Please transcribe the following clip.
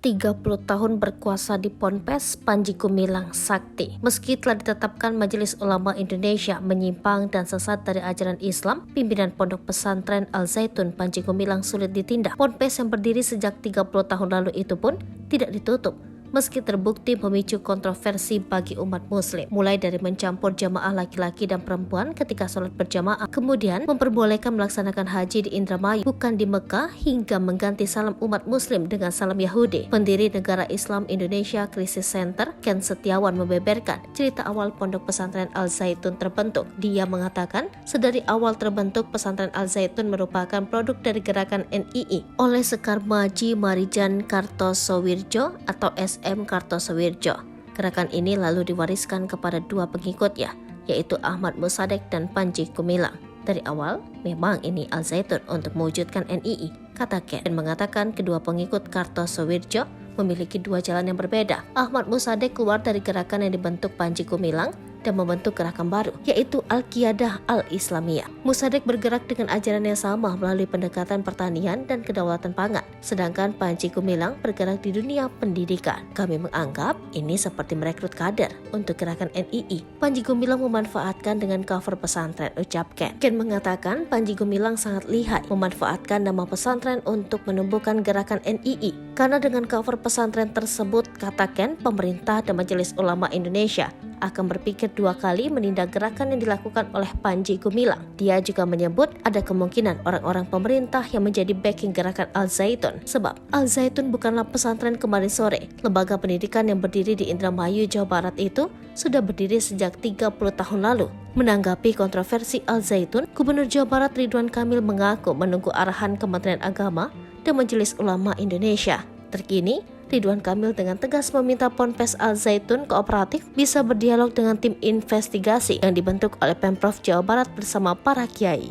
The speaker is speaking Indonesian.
30 tahun berkuasa di Ponpes, Panji Gumilang sakti. Meski telah ditetapkan Majelis Ulama Indonesia menyimpang dan sesat dari ajaran Islam, pimpinan Pondok Pesantren Al Zaitun Panji Gumilang sulit ditindak. Ponpes yang berdiri sejak 30 tahun lalu itu pun tidak ditutup, meski terbukti memicu kontroversi bagi umat muslim, mulai dari mencampur jamaah laki-laki dan perempuan ketika sholat berjamaah, kemudian memperbolehkan melaksanakan haji di Indramayu bukan di Mekah, hingga mengganti salam umat muslim dengan salam Yahudi. Pendiri Negara Islam Indonesia Crisis Center, Ken Setiawan, membeberkan cerita awal Pondok Pesantren Al Zaitun terbentuk. Dia mengatakan, sedari awal terbentuk Pesantren Al Zaitun merupakan produk dari gerakan NII oleh Sekar Maji Marijan Kartosowirjo atau SM Kartosowirjo. Gerakan ini lalu diwariskan kepada dua pengikutnya, yaitu Ahmad Musadek dan Panji Gumilang. Dari awal, memang ini Al Zaitun untuk mewujudkan NII, kata Ken, dan mengatakan kedua pengikut Kartosowirjo memiliki dua jalan yang berbeda. Ahmad Musadek keluar dari gerakan yang dibentuk Panji Gumilang dan membentuk gerakan baru, yaitu Al-Qiyadah Al-Islamiyah. Musadek bergerak dengan ajaran yang sama melalui pendekatan pertanian dan kedaulatan pangan, sedangkan Panji Gumilang bergerak di dunia pendidikan. Kami menganggap ini seperti merekrut kader untuk gerakan NII. Panji Gumilang memanfaatkan dengan cover pesantren, ucap Ken. Ken mengatakan Panji Gumilang sangat lihai memanfaatkan nama pesantren untuk menumbuhkan gerakan NII, karena dengan cover pesantren tersebut, kata Ken, pemerintah dan Majelis Ulama Indonesia akan berpikir dua kali menindak gerakan yang dilakukan oleh Panji Gumilang. Dia juga menyebut ada kemungkinan orang-orang pemerintah yang menjadi backing gerakan Al Zaitun, sebab Al Zaitun bukanlah pesantren kemarin sore. Lembaga pendidikan yang berdiri di Indramayu, Jawa Barat itu sudah berdiri sejak 30 tahun lalu. Menanggapi kontroversi Al Zaitun, Gubernur Jawa Barat Ridwan Kamil mengaku menunggu arahan Kementerian Agama dan Majelis Ulama Indonesia. Terkini, Ridwan Kamil dengan tegas meminta Ponpes Al Zaitun kooperatif bisa berdialog dengan tim investigasi yang dibentuk oleh Pemprov Jawa Barat bersama para kiai.